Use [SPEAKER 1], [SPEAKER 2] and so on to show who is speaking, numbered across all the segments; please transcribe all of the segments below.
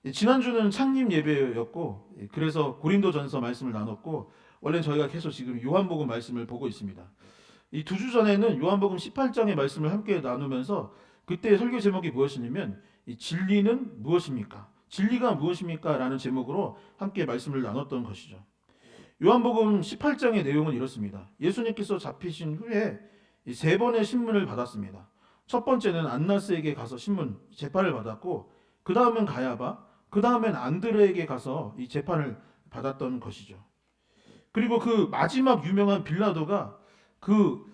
[SPEAKER 1] 지난주는 창립 예배였고, 그래서 고린도전서 말씀을 나눴고, 원래 저희가 계속 지금 요한복음 말씀을 보고 있습니다. 이 두 주 전에는 요한복음 18장의 말씀을 함께 나누면서 그때 설교 제목이 무엇이냐면 이 진리는 무엇입니까? 진리가 무엇입니까? 라는 제목으로 함께 말씀을 나눴던 것이죠. 요한복음 18장의 내용은 이렇습니다. 예수님께서 잡히신 후에 세 번의 신문을 받았습니다. 첫 번째는 안나스에게 가서 신문 재판을 받았고, 그 다음은 가야바, 그 다음엔 안드레에게 가서 이 재판을 받았던 것이죠. 그리고 그 마지막 유명한 빌라도가 그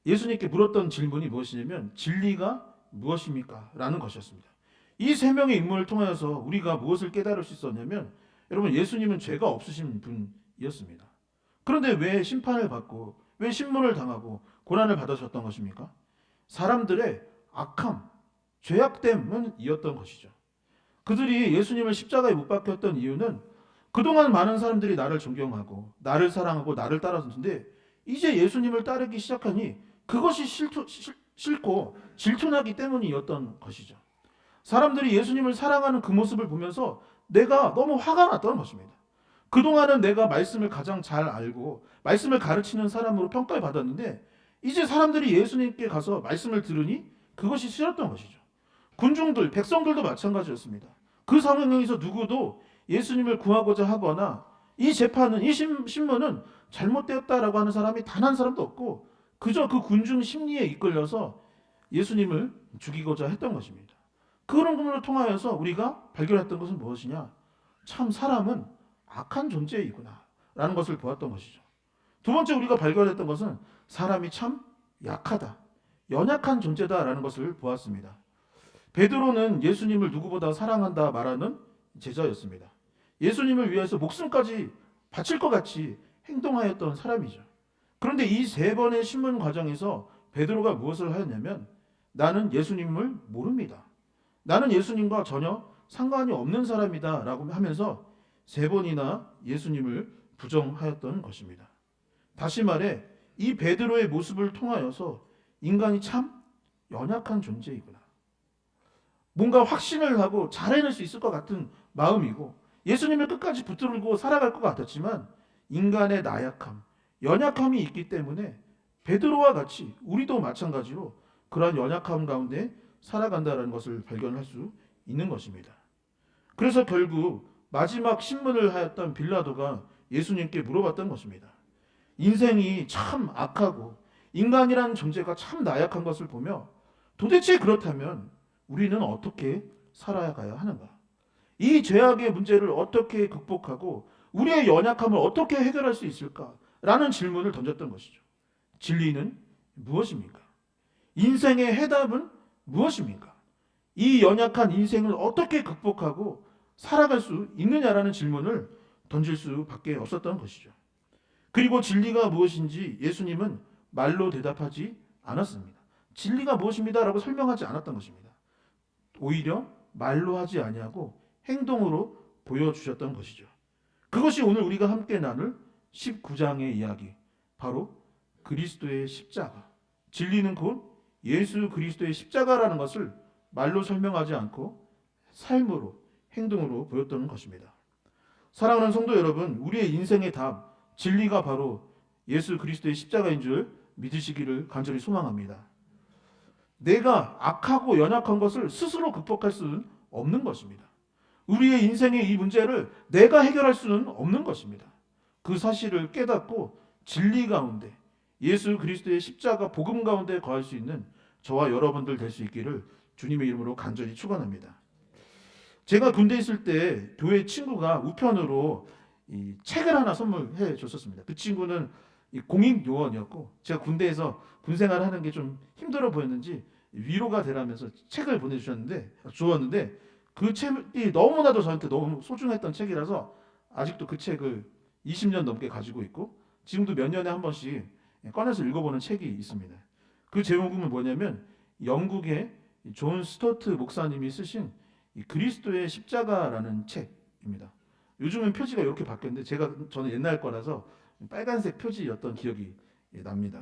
[SPEAKER 1] 예수님께 물었던 질문이 무엇이냐면 진리가 무엇입니까? 라는 것이었습니다. 이 세 명의 인물을 통하여서 우리가 무엇을 깨달을 수 있었냐면, 여러분, 예수님은 죄가 없으신 분이었습니다. 그런데 왜 심판을 받고 왜 신문을 당하고 고난을 받으셨던 것입니까? 사람들의 악함, 죄악됨은이었던 것이죠. 그들이 예수님을 십자가에 못 박혔던 이유는 그동안 많은 사람들이 나를 존경하고 나를 사랑하고 나를 따라줬는데, 이제 예수님을 따르기 시작하니 그것이 싫고 질투나기 때문이었던 것이죠. 사람들이 예수님을 사랑하는 그 모습을 보면서 내가 너무 화가 났던 것입니다. 그동안은 내가 말씀을 가장 잘 알고 말씀을 가르치는 사람으로 평가받았는데, 이제 사람들이 예수님께 가서 말씀을 들으니 그것이 싫었던 것이죠. 군중들, 백성들도 마찬가지였습니다. 그 상황에서 누구도 예수님을 구하고자 하거나 이 재판은, 이 신문은 잘못되었다라고 하는 사람이 단 한 사람도 없고, 그저 그 군중 심리에 이끌려서 예수님을 죽이고자 했던 것입니다. 그런 부분을 통하여서 우리가 발견했던 것은 무엇이냐? 참 사람은 악한 존재이구나 라는 것을 보았던 것이죠. 두 번째 우리가 발견했던 것은 사람이 참 약하다, 연약한 존재다라는 것을 보았습니다. 베드로는 예수님을 누구보다 사랑한다 말하는 제자였습니다. 예수님을 위해서 목숨까지 바칠 것 같이 행동하였던 사람이죠. 그런데 이 세 번의 신문 과정에서 베드로가 무엇을 하였냐면, 나는 예수님을 모릅니다, 나는 예수님과 전혀 상관이 없는 사람이다 라고 하면서 세 번이나 예수님을 부정하였던 것입니다. 다시 말해 이 베드로의 모습을 통하여서 인간이 참 연약한 존재이구나, 뭔가 확신을 하고 잘해낼 수 있을 것 같은 마음이고 예수님을 끝까지 붙들고 살아갈 것 같았지만, 인간의 나약함, 연약함이 있기 때문에 베드로와 같이 우리도 마찬가지로 그러한 연약함 가운데 살아간다는 것을 발견할 수 있는 것입니다. 그래서 결국 마지막 신문을 하였던 빌라도가 예수님께 물어봤던 것입니다. 인생이 참 악하고 인간이라는 존재가 참 나약한 것을 보며 도대체 그렇다면 우리는 어떻게 살아가야 하는가? 이 죄악의 문제를 어떻게 극복하고 우리의 연약함을 어떻게 해결할 수 있을까? 라는 질문을 던졌던 것이죠. 진리는 무엇입니까? 인생의 해답은 무엇입니까? 이 연약한 인생을 어떻게 극복하고 살아갈 수 있느냐라는 질문을 던질 수밖에 없었던 것이죠. 그리고 진리가 무엇인지 예수님은 말로 대답하지 않았습니다. 진리가 무엇입니다라고 설명하지 않았던 것입니다. 오히려 말로 하지 아니하고 행동으로 보여주셨던 것이죠. 그것이 오늘 우리가 함께 나눌 19장의 이야기, 바로 그리스도의 십자가. 진리는 곧 예수 그리스도의 십자가라는 것을 말로 설명하지 않고 삶으로, 행동으로 보였던 것입니다. 사랑하는 성도 여러분, 우리의 인생의 답, 진리가 바로 예수 그리스도의 십자가인 줄 믿으시기를 간절히 소망합니다. 내가 악하고 연약한 것을 스스로 극복할 수는 없는 것입니다. 우리의 인생의 이 문제를 내가 해결할 수는 없는 것입니다. 그 사실을 깨닫고 진리 가운데, 예수 그리스도의 십자가 복음 가운데 거할 수 있는 저와 여러분들 될 수 있기를 주님의 이름으로 간절히 축원합니다. 제가 군대에 있을 때 교회 친구가 우편으로 이 책을 하나 선물해 줬었습니다. 그 친구는 공익 요원이었고, 제가 군대에서 군 생활하는 게 좀 힘들어 보였는지 위로가 되라면서 책을 보내주셨는데, 주었는데, 그 책이 너무나도 저한테 너무 소중했던 책이라서 아직도 그 책을 20년 넘게 가지고 있고, 지금도 몇 년에 한 번씩 꺼내서 읽어보는 책이 있습니다. 그 제목은 뭐냐면, 영국의 존 스토트 목사님이 쓰신 그리스도의 십자가라는 책입니다. 요즘은 표지가 이렇게 바뀌었는데 저는 옛날 거라서 빨간색 표지였던 기억이 납니다.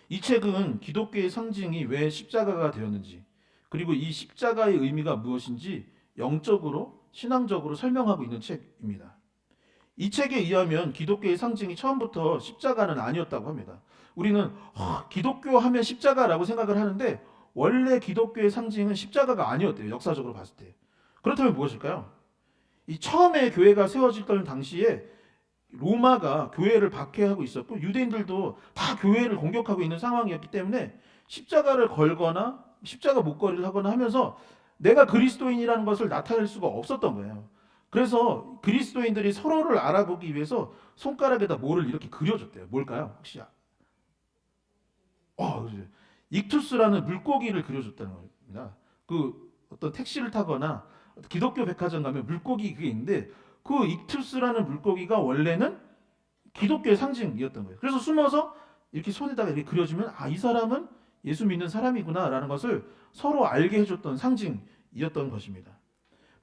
[SPEAKER 1] 이 책은 기독교의 상징이 왜 십자가가 되었는지, 그리고 이 십자가의 의미가 무엇인지 영적으로 신앙적으로 설명하고 있는 책입니다. 이 책에 의하면 기독교의 상징이 처음부터 십자가는 아니었다고 합니다. 우리는 기독교 하면 십자가라고 생각을 하는데 원래 기독교의 상징은 십자가가 아니었대요. 역사적으로 봤을 때. 그렇다면 무엇일까요? 이 처음에 교회가 세워졌던 당시에 로마가 교회를 박해하고 있었고 유대인들도 다 교회를 공격하고 있는 상황이었기 때문에 십자가를 걸거나 십자가 목걸이를 하거나 하면서 내가 그리스도인이라는 것을 나타낼 수가 없었던 거예요. 그래서 그리스도인들이 서로를 알아보기 위해서 손가락에다 뭐를 이렇게 그려줬대요. 뭘까요? 혹시 익투스라는 물고기를 그려줬다는 겁니다. 그 어떤 택시를 타거나 기독교 백화점 가면 물고기 그게 있는데 그 익투스라는 물고기가 원래는 기독교의 상징이었던 거예요. 그래서 숨어서 이렇게 손에다가 이렇게 그려주면 이 사람은 예수 믿는 사람이구나라는 것을 서로 알게 해줬던 상징이었던 것입니다.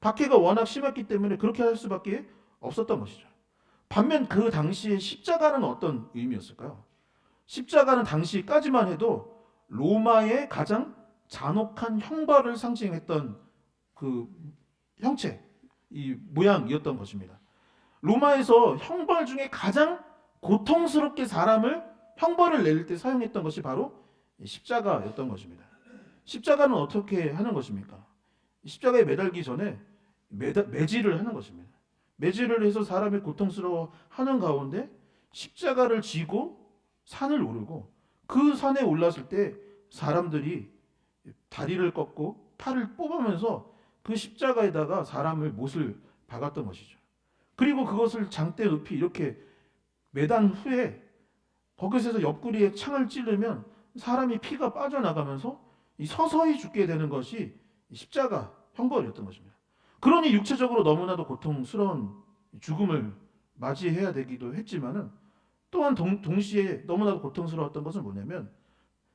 [SPEAKER 1] 박해가 워낙 심했기 때문에 그렇게 할 수밖에 없었던 것이죠. 반면 그 당시에 십자가는 어떤 의미였을까요? 십자가는 당시까지만 해도 로마의 가장 잔혹한 형벌을 상징했던 그 형체, 이 모양이었던 것입니다. 로마에서 형벌 중에 가장 고통스럽게 사람을 형벌을 내릴 때 사용했던 것이 바로 십자가였던 것입니다. 십자가는 어떻게 하는 것입니까? 십자가에 매달기 전에 매질을 하는 것입니다. 매질을 해서 사람이 고통스러워하는 가운데 십자가를 지고 산을 오르고 그 산에 올랐을 때 사람들이 다리를 꺾고 팔을 뽑으면서 그 십자가에다가 사람을 못을 박았던 것이죠. 그리고 그것을 장대 높이 이렇게 매단 후에 거기서 옆구리에 창을 찌르면 사람이 피가 빠져나가면서 서서히 죽게 되는 것이 십자가 형벌이었던 것입니다. 그러니 육체적으로 너무나도 고통스러운 죽음을 맞이해야 되기도 했지만은 또한 동시에 너무나도 고통스러웠던 것은 뭐냐면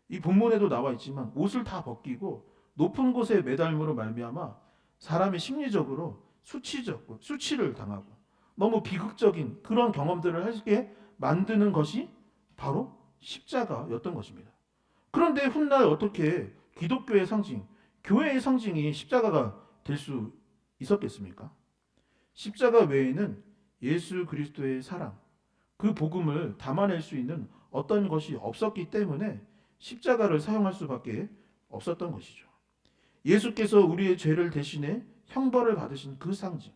[SPEAKER 1] 이 본문에도 나와 있지만 옷을 다 벗기고 높은 곳에 매달므로 말미암아 사람이 심리적으로 수치를 당하고 너무 비극적인 그런 경험들을 하게 만드는 것이 바로 십자가였던 것입니다. 그런데 훗날 어떻게 기독교의 상징, 교회의 상징이 십자가가 될 수 있었겠습니까? 십자가 외에는 예수 그리스도의 사랑, 그 복음을 담아낼 수 있는 어떤 것이 없었기 때문에 십자가를 사용할 수밖에 없었던 것이죠. 예수께서 우리의 죄를 대신해 형벌을 받으신 그 상징,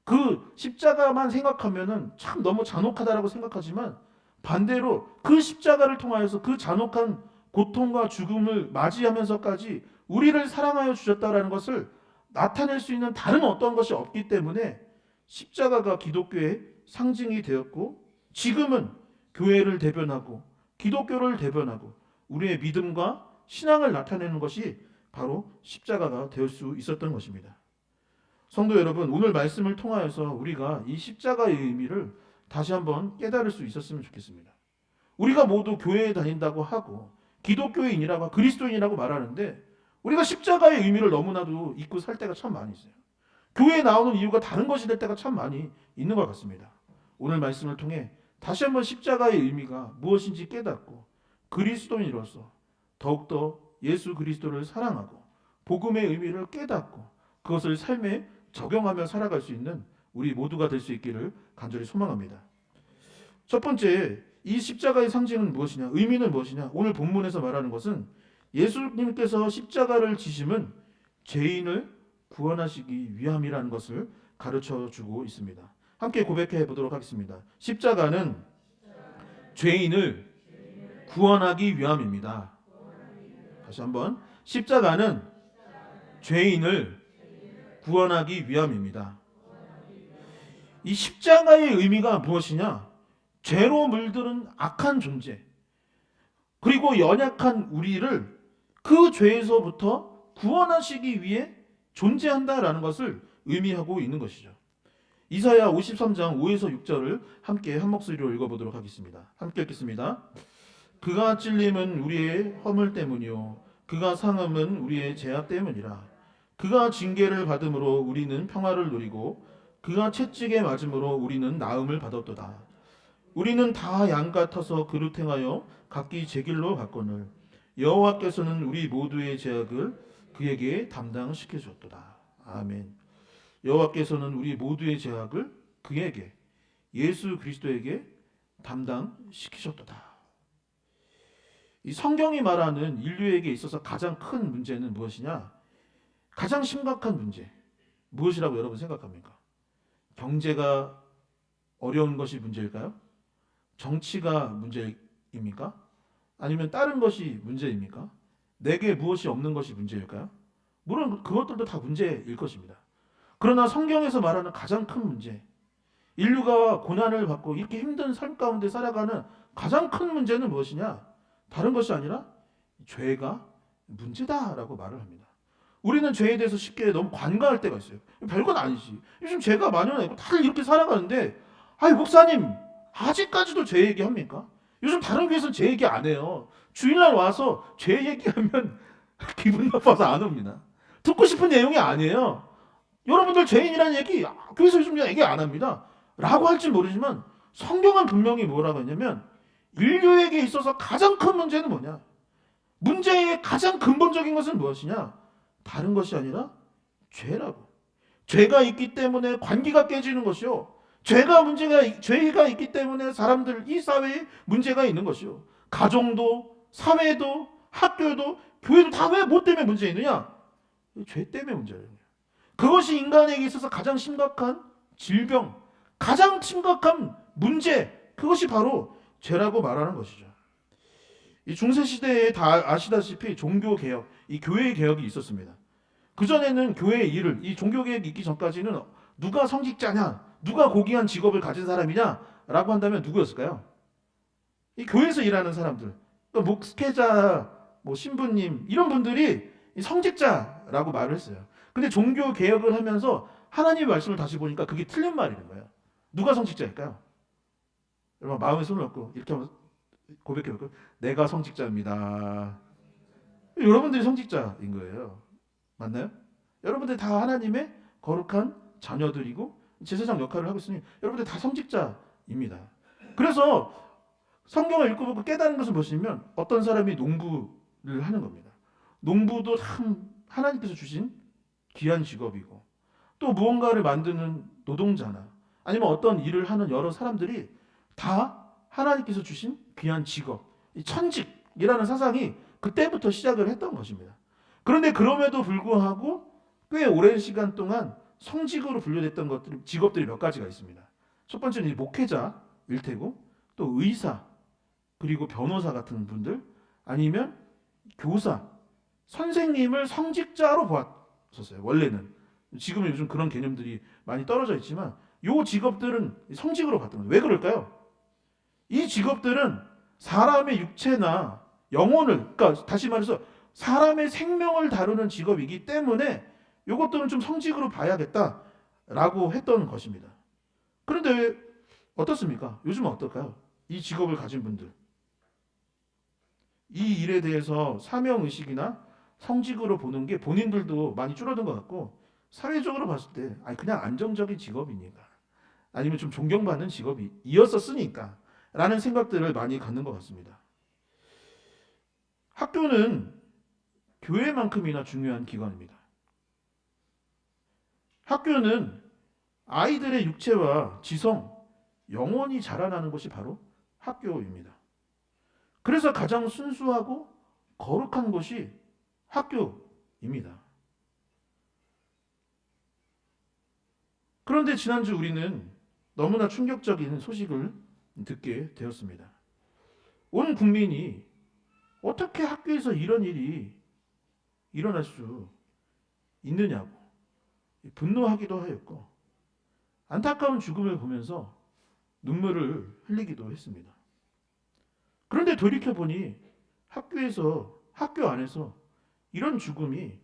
[SPEAKER 1] 그 십자가만 생각하면은 참 너무 잔혹하다라고 생각하지만 반대로 그 십자가를 통하여서 그 잔혹한 고통과 죽음을 맞이하면서까지 우리를 사랑하여 주셨다라는 것을 나타낼 수 있는 다른 어떤 것이 없기 때문에 십자가가 기독교의 상징이 되었고 지금은 교회를 대변하고 기독교를 대변하고 우리의 믿음과 신앙을 나타내는 것이 바로 십자가가 될 수 있었던 것입니다. 성도 여러분, 오늘 말씀을 통하여서 우리가 이 십자가의 의미를 다시 한번 깨달을 수 있었으면 좋겠습니다. 우리가 모두 교회에 다닌다고 하고 기독교인이라고 그리스도인이라고 말하는데 우리가 십자가의 의미를 너무나도 잊고 살 때가 참 많이 있어요. 교회에 나오는 이유가 다른 것이 될 때가 참 많이 있는 것 같습니다. 오늘 말씀을 통해 다시 한번 십자가의 의미가 무엇인지 깨닫고 그리스도인으로서 더욱더 예수 그리스도를 사랑하고 복음의 의미를 깨닫고 그것을 삶에 적용하며 살아갈 수 있는 우리 모두가 될 수 있기를 간절히 소망합니다. 첫 번째, 이 십자가의 상징은 무엇이냐? 의미는 무엇이냐? 오늘 본문에서 말하는 것은 예수님께서 십자가를 지심은 죄인을 구원하시기 위함이라는 것을 가르쳐 주고 있습니다. 함께 고백해 보도록 하겠습니다. 십자가는 죄인을 구원하기 위함입니다. 다시 한번, 십자가는 죄인을 구원하기 위함입니다. 이 십자가의 의미가 무엇이냐? 죄로 물들은 악한 존재, 그리고 연약한 우리를 그 죄에서부터 구원하시기 위해 존재한다라는 것을 의미하고 있는 것이죠. 이사야 53장 5에서 6절을 함께 한 목소리로 읽어보도록 하겠습니다. 함께 읽겠습니다. 그가 찔림은 우리의 허물 때문이요 그가 상함은 우리의 죄악 때문이라. 그가 징계를 받음으로 우리는 평화를 누리고 그가 채찍에 맞음으로 우리는 나음을 받았도다. 우리는 다 양 같아서 그릇 행하여 각기 제 길로 갔거늘 여호와께서는 우리 모두의 죄악을 그에게 담당시켜 주었도다. 아멘. 여호와께서는 우리 모두의 죄악을 그에게, 예수 그리스도에게 담당시키셨도다. 이 성경이 말하는 인류에게 있어서 가장 큰 문제는 무엇이냐? 가장 심각한 문제 무엇이라고 여러분 생각합니까? 경제가 어려운 것이 문제일까요? 정치가 문제입니까? 아니면 다른 것이 문제입니까? 내게 무엇이 없는 것이 문제일까요? 물론 그것들도 다 문제일 것입니다. 그러나 성경에서 말하는 가장 큰 문제, 인류가 고난을 받고 이렇게 힘든 삶 가운데 살아가는 가장 큰 문제는 무엇이냐? 다른 것이 아니라 죄가 문제다라고 말을 합니다. 우리는 죄에 대해서 쉽게 너무 관가할 때가 있어요. 별건 아니지. 요즘 죄가 만연하고 다들 이렇게 살아가는데, 아이 목사님 아직까지도 죄 얘기합니까? 요즘 다른 교회에서는 죄 얘기 안 해요. 주일날 와서 죄 얘기하면 기분 나빠서 안 옵니다. 듣고 싶은 내용이 아니에요. 여러분들 죄인이라는 얘기 교회에서 요즘 얘기 안 합니다. 라고 할지 모르지만 성경은 분명히 뭐라고 했냐면 인류에게 있어서 가장 큰 문제는 뭐냐? 문제의 가장 근본적인 것은 무엇이냐? 다른 것이 아니라 죄라고. 죄가 있기 때문에 관계가 깨지는 것이요. 죄가 있기 때문에 사람들, 이 사회에 문제가 있는 것이요. 가정도, 사회도, 학교도, 교회도 다 왜 뭐 때문에 문제 있느냐? 죄 때문에 문제예요. 그것이 인간에게 있어서 가장 심각한 질병, 가장 심각한 문제, 그것이 바로 죄라고 말하는 것이죠. 이 중세 시대에 다 아시다시피 종교 개혁, 이 교회 개혁이 있었습니다. 그 전에는 교회의 일을, 이 종교 개혁이 있기 전까지는 누가 성직자냐, 누가 고귀한 직업을 가진 사람이냐라고 한다면 누구였을까요? 이 교회에서 일하는 사람들, 또 목회자, 뭐 신부님 이런 분들이 성직자라고 말을 했어요. 근데 종교 개혁을 하면서 하나님의 말씀을 다시 보니까 그게 틀린 말인 거예요. 누가 성직자일까요? 여러분 마음에 손을 얹고 이렇게 한번 고백해볼까요? 내가 성직자입니다. 여러분들이 성직자인 거예요. 맞나요? 여러분들 다 하나님의 거룩한 자녀들이고 제사장 역할을 하고 있으니 여러분들 다 성직자입니다. 그래서 성경을 읽고 보고 깨달은 것은 무엇이냐면 어떤 사람이 농부를 하는 겁니다. 농부도 참 하나님께서 주신 귀한 직업이고 또 무언가를 만드는 노동자나 아니면 어떤 일을 하는 여러 사람들이 다 하나님께서 주신 귀한 직업, 이 천직이라는 사상이 그때부터 시작을 했던 것입니다. 그런데 그럼에도 불구하고 꽤 오랜 시간 동안 성직으로 분류됐던 것들, 직업들이 몇 가지가 있습니다. 첫 번째는 목회자일 테고 또 의사, 그리고 변호사 같은 분들, 아니면 교사, 선생님을 성직자로 보았었어요. 원래는. 지금은 요즘 그런 개념들이 많이 떨어져 있지만 이 직업들은 성직으로 봤던 거예요. 왜 그럴까요? 이 직업들은 사람의 육체나 영혼을, 그러니까 다시 말해서 사람의 생명을 다루는 직업이기 때문에 이것들은 좀 성직으로 봐야겠다라고 했던 것입니다. 그런데 어떻습니까? 요즘은 어떨까요? 이 직업을 가진 분들, 이 일에 대해서 사명의식이나 성직으로 보는 게 본인들도 많이 줄어든 것 같고 사회적으로 봤을 때 아니 그냥 안정적인 직업이니까 아니면 좀 존경받는 직업이었었으니까 라는 생각들을 많이 갖는 것 같습니다. 학교는 교회만큼이나 중요한 기관입니다. 학교는 아이들의 육체와 지성, 영혼이 자라나는 것이 바로 학교입니다. 그래서 가장 순수하고 거룩한 곳이 학교입니다. 그런데 지난주 우리는 너무나 충격적인 소식을 듣게 되었습니다. 온 국민이 어떻게 학교에서 이런 일이 일어날 수 있느냐고 분노하기도 하였고 안타까운 죽음을 보면서 눈물을 흘리기도 했습니다. 그런데 돌이켜보니 학교 안에서 이런 죽음이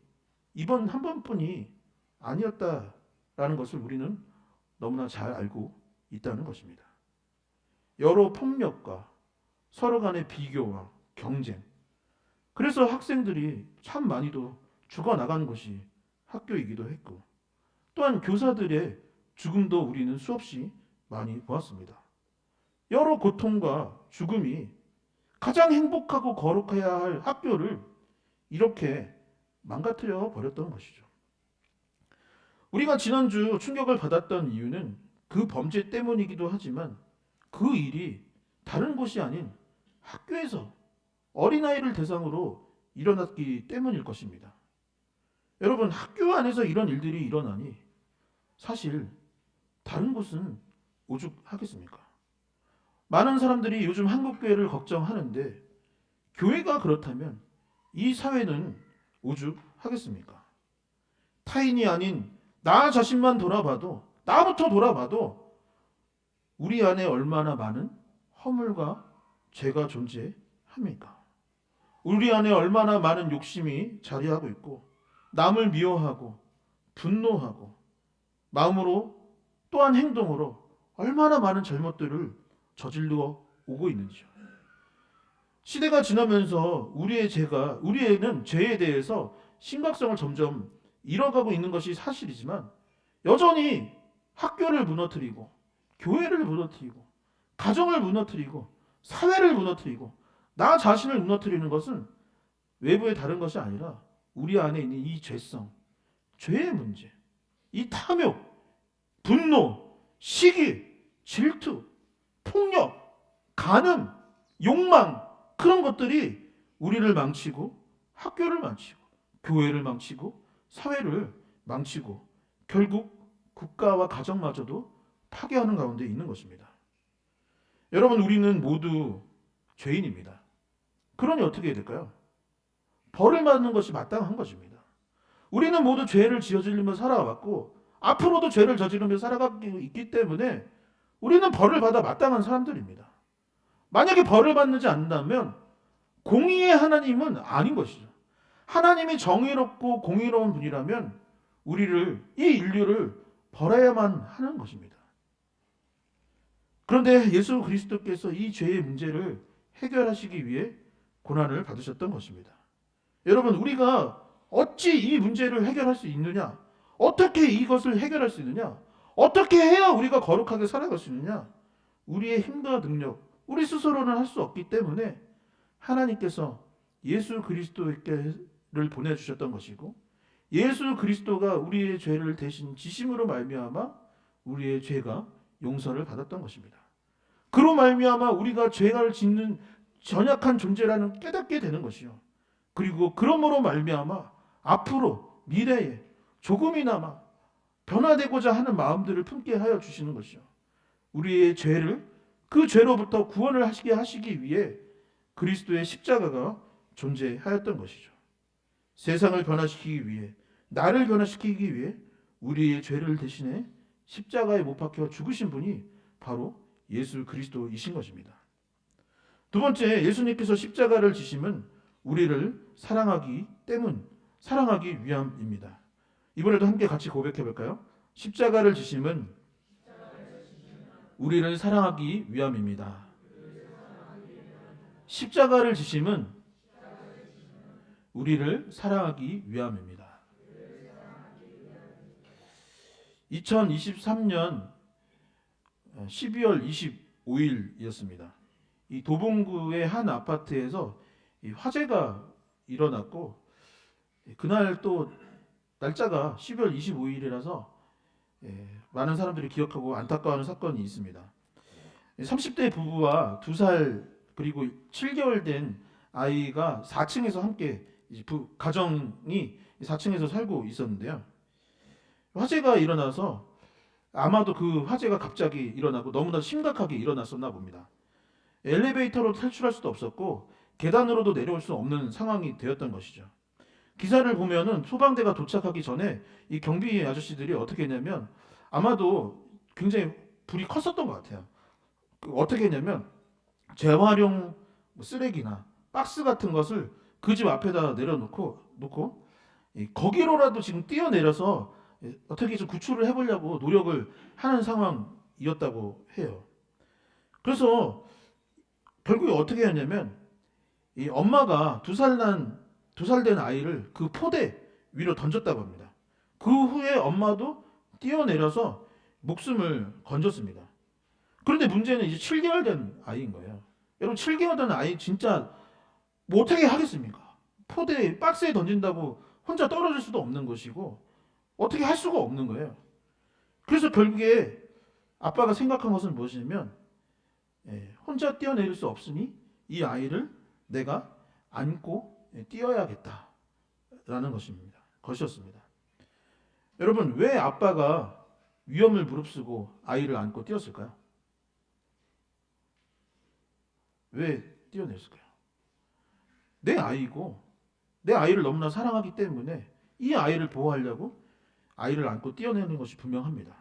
[SPEAKER 1] 이번 한 번뿐이 아니었다라는 것을 우리는 너무나 잘 알고 있다는 것입니다. 여러 폭력과 서로 간의 비교와 경쟁, 그래서 학생들이 참 많이도 죽어나가는 것이 학교이기도 했고 또한 교사들의 죽음도 우리는 수없이 많이 보았습니다. 여러 고통과 죽음이 가장 행복하고 거룩해야 할 학교를 이렇게 망가뜨려 버렸던 것이죠. 우리가 지난주 충격을 받았던 이유는 그 범죄 때문이기도 하지만 그 일이 다른 곳이 아닌 학교에서 어린아이를 대상으로 일어났기 때문일 것입니다. 여러분, 학교 안에서 이런 일들이 일어나니 사실 다른 곳은 오죽하겠습니까? 많은 사람들이 요즘 한국교회를 걱정하는데 교회가 그렇다면 이 사회는 오죽하겠습니까? 타인이 아닌 나 자신만 돌아봐도, 나부터 돌아봐도 우리 안에 얼마나 많은 허물과 죄가 존재합니까? 우리 안에 얼마나 많은 욕심이 자리하고 있고 남을 미워하고 분노하고 마음으로 또한 행동으로 얼마나 많은 잘못들을 저질러 오고 있는지요. 시대가 지나면서 우리에는 죄에 대해서 심각성을 점점 잃어가고 있는 것이 사실이지만 여전히 학교를 무너뜨리고 교회를 무너뜨리고 가정을 무너뜨리고 사회를 무너뜨리고 나 자신을 무너뜨리는 것은 외부의 다른 것이 아니라 우리 안에 있는 이 죄성, 죄의 문제, 이 탐욕, 분노, 시기, 질투, 폭력, 간음, 욕망, 그런 것들이 우리를 망치고 학교를 망치고 교회를 망치고 사회를 망치고 결국 국가와 가정마저도 파괴하는 가운데 있는 것입니다. 여러분, 우리는 모두 죄인입니다. 그러니 어떻게 해야 될까요? 벌을 받는 것이 마땅한 것입니다. 우리는 모두 죄를 지어지르며 살아왔고 앞으로도 죄를 저지르며 살아가고 있기 때문에 우리는 벌을 받아 마땅한 사람들입니다. 만약에 벌을 받지 않는다면 공의의 하나님은 아닌 것이죠. 하나님이 정의롭고 공의로운 분이라면 이 인류를 벌해야만 하는 것입니다. 그런데 예수 그리스도께서 이 죄의 문제를 해결하시기 위해 고난을 받으셨던 것입니다. 여러분, 우리가 어찌 이 문제를 해결할 수 있느냐? 어떻게 이것을 해결할 수 있느냐? 어떻게 해야 우리가 거룩하게 살아갈 수 있느냐? 우리의 힘과 능력, 우리 스스로는 할 수 없기 때문에 하나님께서 예수 그리스도를 보내주셨던 것이고 예수 그리스도가 우리의 죄를 대신 지심으로 말미암아 우리의 죄가 용서를 받았던 것입니다. 그로 말미암아 우리가 죄를 짓는 전약한 존재라는 깨닫게 되는 것이요. 그리고 그러므로 말미암아 앞으로 미래에 조금이나마 변화되고자 하는 마음들을 품게 하여 주시는 것이요. 우리의 죄를 그 죄로부터 구원을 하시기 위해 그리스도의 십자가가 존재하였던 것이죠. 세상을 변화시키기 위해, 나를 변화시키기 위해 우리의 죄를 대신해 십자가에 못 박혀 죽으신 분이 바로 예수 그리스도이신 것입니다. 두 번째, 예수님께서 십자가를 지심은 우리를 사랑하기 위함입니다. 이번에도 함께 같이 고백해 볼까요? 십자가를 지심은 우리를 사랑하기 위함입니다. 십자가를 지심은 우리를 사랑하기 위함입니다. 2023년 12월 25일이었습니다. 이 도봉구의 한 아파트에서 화재가 일어났고 그날 또 날짜가 12월 25일이라서 많은 사람들이 기억하고 안타까워하는 사건이 있습니다. 30대 부부와 2살 그리고 7개월 된 아이가 4층에서 함께 가정이 4층에서 살고 있었는데요. 화재가 일어나서 아마도 그 화재가 갑자기 일어나고 너무나 심각하게 일어났었나 봅니다. 엘리베이터로 탈출할 수도 없었고 계단으로도 내려올 수 없는 상황이 되었던 것이죠. 기사를 보면은 소방대가 도착하기 전에 이 경비 아저씨들이 어떻게 했냐면 아마도 굉장히 불이 컸었던 것 같아요. 어떻게 했냐면 재활용 쓰레기나 박스 같은 것을 그 집 앞에다 놓고 거기로라도 지금 뛰어내려서 어떻게 좀 구출을 해보려고 노력을 하는 상황이었다고 해요. 그래서 결국에 어떻게 했냐면 이 엄마가 2살 된 아이를 그 포대 위로 던졌다고 합니다. 그 후에 엄마도 뛰어내려서 목숨을 건졌습니다. 그런데 문제는 이제 7개월 된 아이인 거예요. 여러분, 7개월 된 아이 진짜 뭐 어떻게 하겠습니까? 포대 박스에 던진다고 혼자 떨어질 수도 없는 것이고 어떻게 할 수가 없는 거예요. 그래서 결국에 아빠가 생각한 것은 무엇이냐면 혼자 뛰어내릴 수 없으니 이 아이를 내가 안고 뛰어야겠다라는 것이었습니다. 여러분, 왜 아빠가 위험을 무릅쓰고 아이를 안고 뛰었을까요? 왜 뛰어냈을까요? 내 아이고 내 아이를 너무나 사랑하기 때문에 이 아이를 보호하려고 아이를 안고 뛰어내는 것이 분명합니다.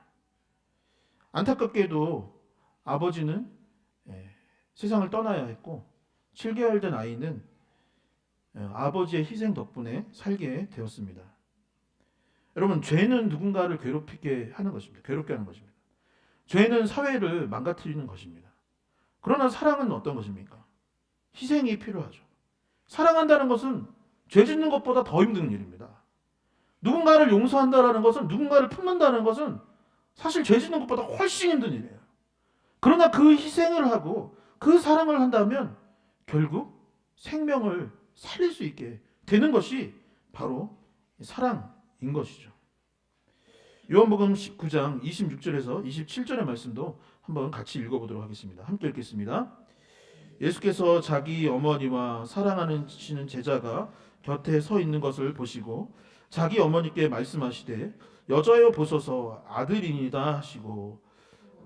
[SPEAKER 1] 안타깝게도 아버지는 세상을 떠나야 했고 7개월 된 아이는 아버지의 희생 덕분에 살게 되었습니다. 여러분, 죄는 누군가를 괴롭게 하는 것입니다. 죄는 사회를 망가뜨리는 것입니다. 그러나 사랑은 어떤 것입니까? 희생이 필요하죠. 사랑한다는 것은 죄 짓는 것보다 더 힘든 일입니다. 누군가를 용서한다는 것은, 누군가를 품는다는 것은 사실 죄 짓는 것보다 훨씬 힘든 일이에요. 그러나 그 희생을 하고 그 사랑을 한다면 결국 생명을 살릴 수 있게 되는 것이 바로 사랑인 것이죠. 요한복음 19장 26절에서 27절의 말씀도 한번 같이 읽어보도록 하겠습니다. 함께 읽겠습니다. 예수께서 자기 어머니와 사랑하는 제자가 곁에 서 있는 것을 보시고 자기 어머니께 말씀하시되 여자여 보소서 아들이니이다 하시고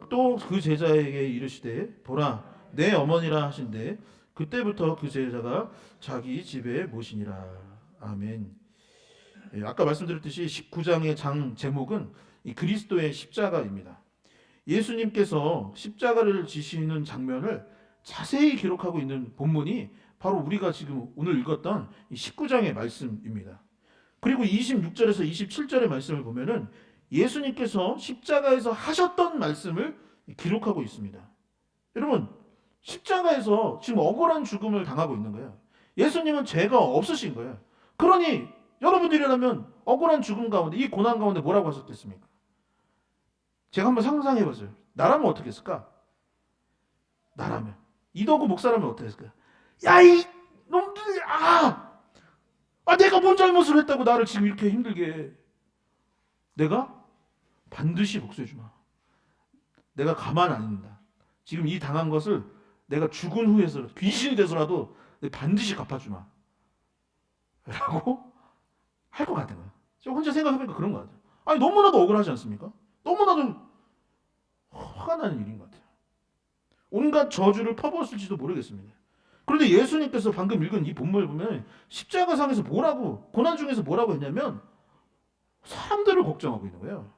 [SPEAKER 1] 또 그 제자에게 이르시되 보라 내 어머니라 하신대 그때부터 그 제자가 자기 집에 모시니라. 아멘. 아까 말씀드렸듯이 19장의 장 제목은 이 그리스도의 십자가입니다. 예수님께서 십자가를 지시는 장면을 자세히 기록하고 있는 본문이 바로 우리가 지금 오늘 읽었던 이 19장의 말씀입니다. 그리고 26절에서 27절의 말씀을 보면은 예수님께서 십자가에서 하셨던 말씀을 기록하고 있습니다. 여러분, 십자가에서 지금 억울한 죽음을 당하고 있는 거예요. 예수님은 죄가 없으신 거예요. 그러니 여러분들이라면 억울한 죽음 가운데, 이 고난 가운데 뭐라고 하셨겠습니까? 제가 한번 상상해 보세요. 나라면 어떻게 했을까? 나라면 이도구 목사라면 어떻게 했을까? 야, 이 놈들, 내가 뭔 잘못을 했다고 나를 지금 이렇게 힘들게 해. 내가 반드시 복수해 주마. 내가 가만 안 있는다. 지금 이 당한 것을 내가 죽은 후에서 귀신이 돼서라도 반드시 갚아주마. 라고 할 것 같은 거야. 제가 혼자 생각해보니까 그런 것 같아요. 아니, 너무나도 억울하지 않습니까? 너무나도 화가 나는 일인 것 같아요. 온갖 저주를 퍼부었을지도 모르겠습니다. 그런데 예수님께서 방금 읽은 이 본문을 보면 십자가상에서 뭐라고, 고난 중에서 뭐라고 했냐면 사람들을 걱정하고 있는 거예요.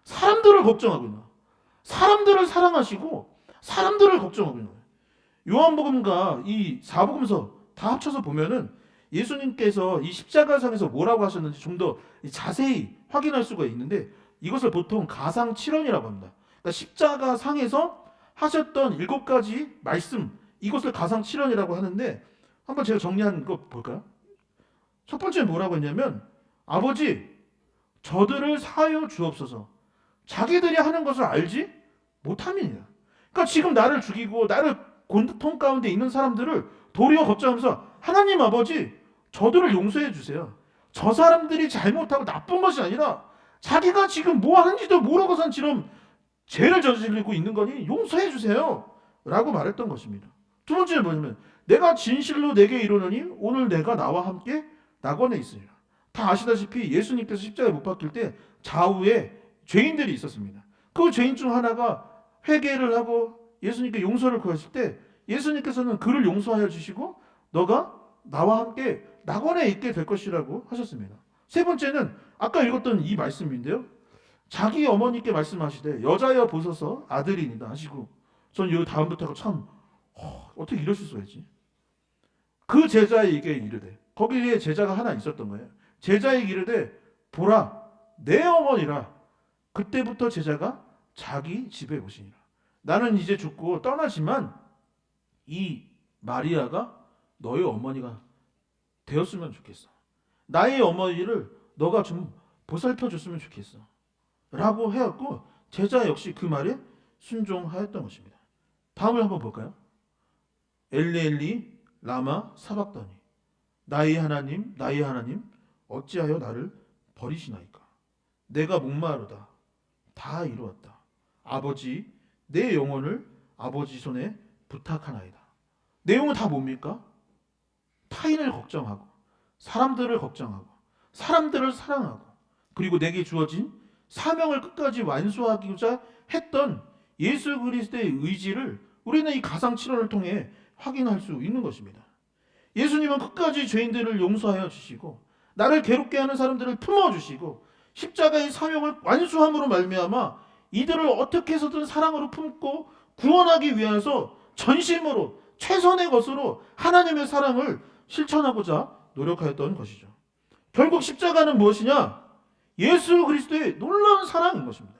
[SPEAKER 1] 사람들을 걱정하고 있는 거예요. 사람들을 사랑하시고 사람들을 걱정하고 있는 거예요. 요한복음과 이 사복음서 다 합쳐서 보면은 예수님께서 이 십자가상에서 뭐라고 하셨는지 좀 더 자세히 확인할 수가 있는데 이것을 보통 가상칠언이라고 합니다. 그러니까 십자가상에서 하셨던 7가지 말씀, 이것을 가상칠언이라고 하는데 한번 제가 정리한 거 볼까요? 첫 번째 뭐라고 했냐면 아버지 저들을 사하여 주옵소서. 자기들이 하는 것을 알지 못함이니라. 그러니까 지금 나를 죽이고 나를 곤통 가운데 있는 사람들을 도리어 걱정하면서 하나님 아버지 저들을 용서해 주세요. 저 사람들이 잘못하고 나쁜 것이 아니라 자기가 지금 뭐 하는지도 모르고 산처럼 죄를 저지르고 있는 거니 용서해 주세요. 라고 말했던 것입니다. 두 번째는 뭐냐면 내가 진실로 내게 이르노니 오늘 내가 나와 함께 낙원에 있으리라. 다 아시다시피 예수님께서 십자가에 못 박힐 때 좌우에 죄인들이 있었습니다. 그 죄인 중 하나가 회개를 하고 예수님께 용서를 구했을 때 예수님께서는 그를 용서하여 주시고 너가 나와 함께 낙원에 있게 될 것이라고 하셨습니다. 세 번째는 아까 읽었던 이 말씀인데요. 자기 어머니께 말씀하시되 여자여 보소서 아들이니다 하시고 전 이 다음부터가 참 어떻게 이러실 수가 있지? 그 제자에게 이르되 거기에 제자가 하나 있었던 거예요. 제자에게 이르되 보라 내 어머니라. 그때부터 제자가 자기 집에 오시니라. 나는 이제 죽고 떠나지만 이 마리아가 너의 어머니가 되었으면 좋겠어. 나의 어머니를 너가 좀 보살펴 줬으면 좋겠어. 라고 해왔고 제자 역시 그 말에 순종하였던 것입니다. 다음을 한번 볼까요? 엘리엘리 라마 사박다니 나의 하나님 어찌하여 나를 버리시나이까. 내가 목마르다. 다 이루었다. 아버지, 내 영혼을 아버지 손에 부탁하나이다. 내용은 다 뭡니까? 타인을 걱정하고, 사람들을 걱정하고, 사람들을 사랑하고, 그리고 내게 주어진 사명을 끝까지 완수하고자 했던 예수 그리스도의 의지를 우리는 이 가상 7월을 통해 확인할 수 있는 것입니다. 예수님은 끝까지 죄인들을 용서하여 주시고, 나를 괴롭게 하는 사람들을 품어주시고, 십자가의 사명을 완수함으로 말미암아 이들을 어떻게 해서든 사랑으로 품고 구원하기 위해서 전심으로 최선의 것으로 하나님의 사랑을 실천하고자 노력하였던 것이죠. 결국 십자가는 무엇이냐? 예수 그리스도의 놀라운 사랑인 것입니다.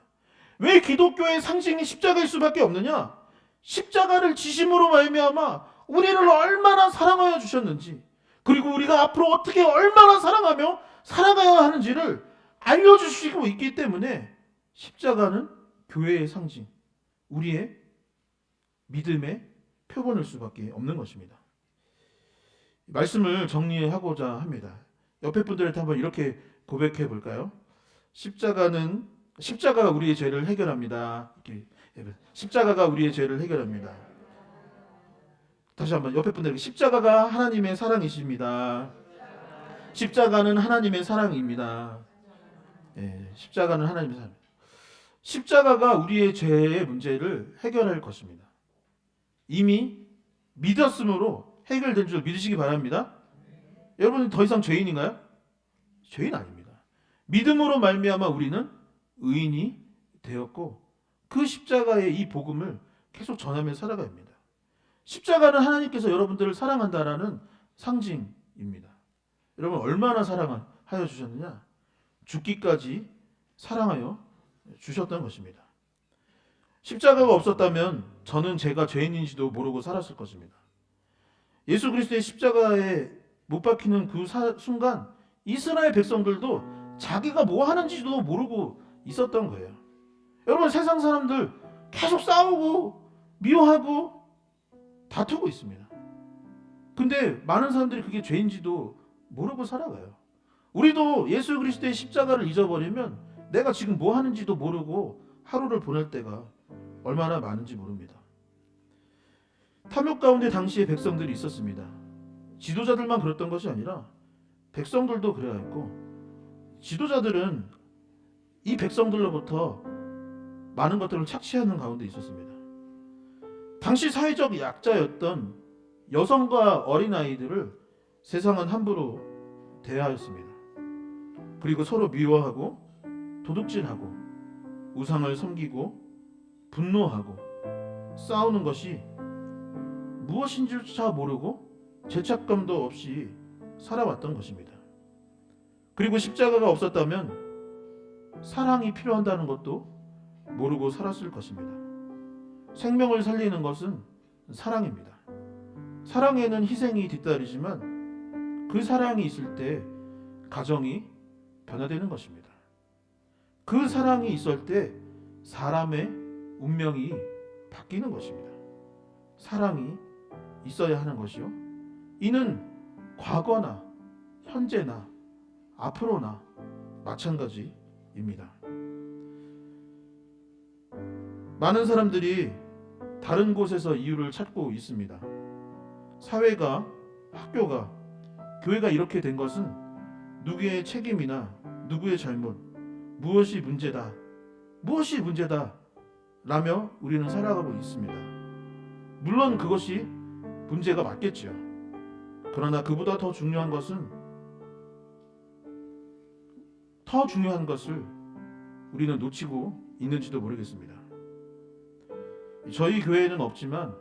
[SPEAKER 1] 왜 기독교의 상징이 십자가일 수밖에 없느냐? 십자가를 지심으로 말미암아 우리를 얼마나 사랑하여 주셨는지, 그리고 우리가 앞으로 어떻게 얼마나 사랑하며 살아가야 하는지를 알려주시고 있기 때문에 십자가는 교회의 상징, 우리의 믿음의 표본일 수밖에 없는 것입니다. 말씀을 정리하고자 합니다. 옆에 분들한테 한번 이렇게 고백해 볼까요? 십자가가 우리의 죄를 해결합니다. 십자가가 우리의 죄를 해결합니다. 다시 한번 옆에 분들에게, 십자가가 하나님의 사랑이십니다. 십자가는 하나님의 사랑입니다. 십자가는 하나님의 사랑. 십자가가 우리의 죄의 문제를 해결할 것입니다. 이미 믿었으므로 해결된 줄 믿으시기 바랍니다. 여러분 더 이상 죄인인가요? 죄인 아닙니다. 믿음으로 말미암아 우리는 의인이 되었고, 그 십자가의 이 복음을 계속 전하며 살아가야 합니다. 십자가는 하나님께서 여러분들을 사랑한다라는 상징입니다. 여러분 얼마나 사랑하여 주셨느냐? 죽기까지 사랑하여 주셨던 것입니다. 십자가가 없었다면 저는 제가 죄인인지도 모르고 살았을 것입니다. 예수 그리스도의 십자가에 못 박히는 그 순간 이스라엘 백성들도 자기가 뭐 하는지도 모르고 있었던 거예요. 여러분 세상 사람들 계속 싸우고 미워하고 다투고 있습니다. 근데 많은 사람들이 그게 죄인지도 모르고 살아가요. 우리도 예수 그리스도의 십자가를 잊어버리면 내가 지금 뭐 하는지도 모르고 하루를 보낼 때가 얼마나 많은지 모릅니다. 탐욕 가운데 당시에 백성들이 있었습니다. 지도자들만 그랬던 것이 아니라 백성들도 그래야 했고, 지도자들은 이 백성들로부터 많은 것들을 착취하는 가운데 있었습니다. 당시 사회적 약자였던 여성과 어린아이들을 세상은 함부로 대하였습니다. 그리고 서로 미워하고 도둑질하고 우상을 섬기고 분노하고 싸우는 것이 무엇인지조차 모르고 죄책감도 없이 살아왔던 것입니다. 그리고 십자가가 없었다면 사랑이 필요한다는 것도 모르고 살았을 것입니다. 생명을 살리는 것은 사랑입니다. 사랑에는 희생이 뒤따르지만 그 사랑이 있을 때 가정이 변화되는 것입니다. 그 사랑이 있을 때 사람의 운명이 바뀌는 것입니다. 사랑이 있어야 하는 것이요, 이는 과거나 현재나 앞으로나 마찬가지입니다. 많은 사람들이 다른 곳에서 이유를 찾고 있습니다. 사회가, 학교가, 교회가 이렇게 된 것은 누구의 책임이나 누구의 잘못, 무엇이 문제다 라며 우리는 살아가고 있습니다. 물론 그것이 문제가 맞겠지요. 그러나 그보다 더 중요한 것을 우리는 놓치고 있는지도 모르겠습니다. 저희 교회에는 없지만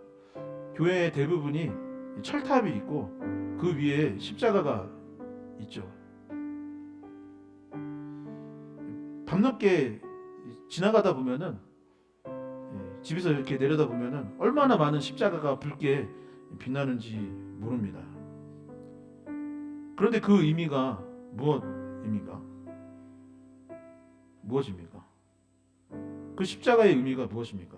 [SPEAKER 1] 교회의 대부분이 철탑이 있고 그 위에 십자가가 있죠. 밤늦게 지나가다 보면은, 집에서 이렇게 내려다 보면은 얼마나 많은 십자가가 붉게 빛나는지 모릅니다. 그런데 그 의미가 무엇입니까? 그 십자가의 의미가 무엇입니까?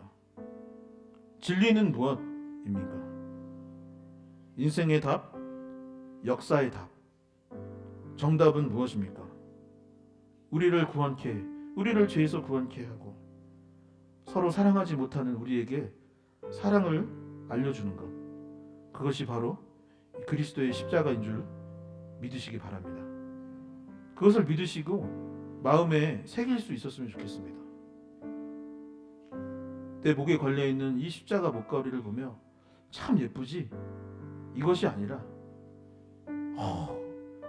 [SPEAKER 1] 진리는 무엇입니까? 인생의 답, 역사의 답, 정답은 무엇입니까? 우리를 구원케 우리를 죄에서 구원케 하고 서로 사랑하지 못하는 우리에게 사랑을 알려주는 것, 그것이 바로 그리스도의 십자가인 줄 믿으시기 바랍니다. 그것을 믿으시고 마음에 새길 수 있었으면 좋겠습니다. 내 목에 걸려있는 이 십자가 목걸이를 보며 참 예쁘지? 이것이 아니라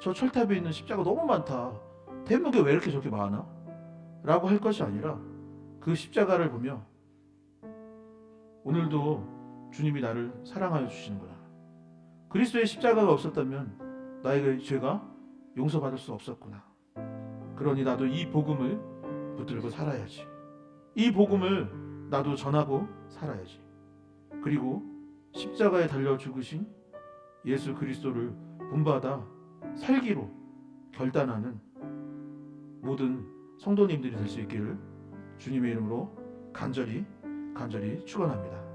[SPEAKER 1] 저 철탑에 있는 십자가 너무 많다, 대목에 왜 이렇게 저렇게 많아? 라고 할 것이 아니라 그 십자가를 보며 오늘도 주님이 나를 사랑하여 주시는구나, 그리스도의 십자가가 없었다면 나의 죄가 용서받을 수 없었구나, 그러니 나도 이 복음을 붙들고 살아야지, 이 복음을 나도 전하고 살아야지, 그리고 십자가에 달려 죽으신 예수 그리스도를 본받아 살기로 결단하는 모든 성도님들이 될 수 있기를 주님의 이름으로 간절히 축원합니다.